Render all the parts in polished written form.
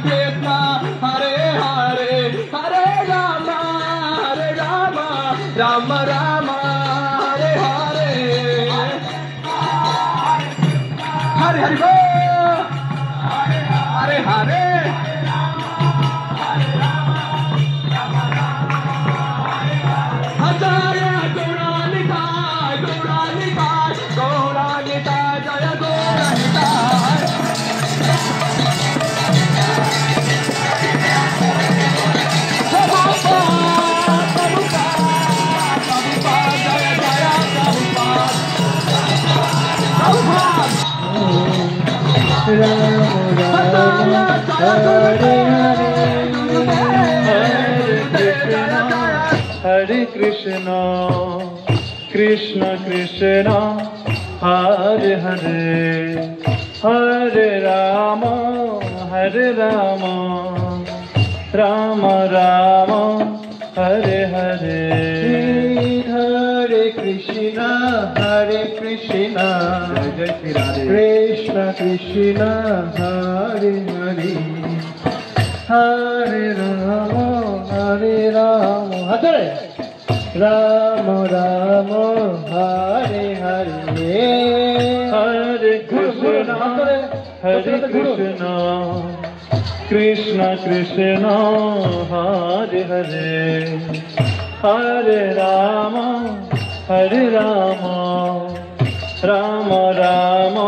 Krishna, Hare Hare, Hare Rama, Rama Rama, Hare Hare, Hare Hare Bo, Hare Hare, Acharya Gauranitai, Gauranitai, Gauranitai, Jaya Gauranitai. Hare Krishna, Krishna Krishna, Hare Hare, Hare Rama, Hare Rama, Rama Rama, Hare Hare. Hare Krishna, Hare Krishna, Krishna Krishna, Hare Hare, Hare Rama, Hare Rama, Hare Rama Rama, Hare Hare, Hare Krishna, Hare Krishna, Krishna Krishna, Hare Hare, Hare Rama, Hare Rama, Rama Rama,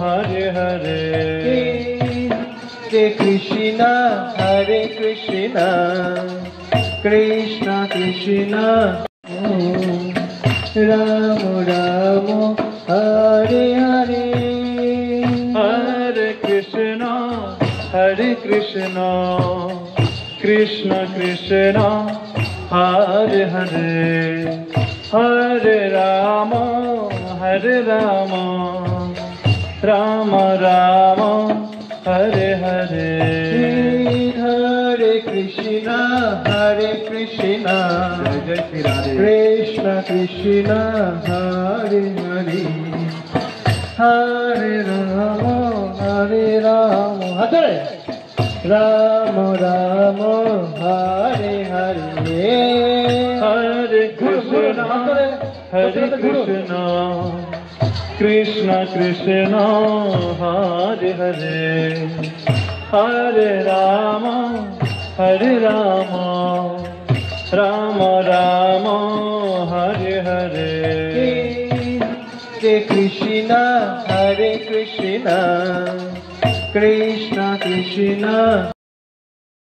Hare Hare. Hare Krishna, Hare Krishna, Krishna Krishna, Rama Rama, Hare Hare, Hare Krishna, Hare Krishna, Krishna Krishna, Hare Hare, Hare Rama, Hare Rama, Rama Rama, Hare Hare. Hare Krishna, Hare Krishna, Krishna Krishna, Hare Hare, Hare Rama, Hare Rama, Hare Rama Rama, Hare Hare, Hare Krishna, Hare Krishna, Krishna Krishna, Hare Hare, Hare Rama, Hare Rama, Rama Rama, Hare Hare. Hare Krishna, Hare Krishna, Krishna Krishna.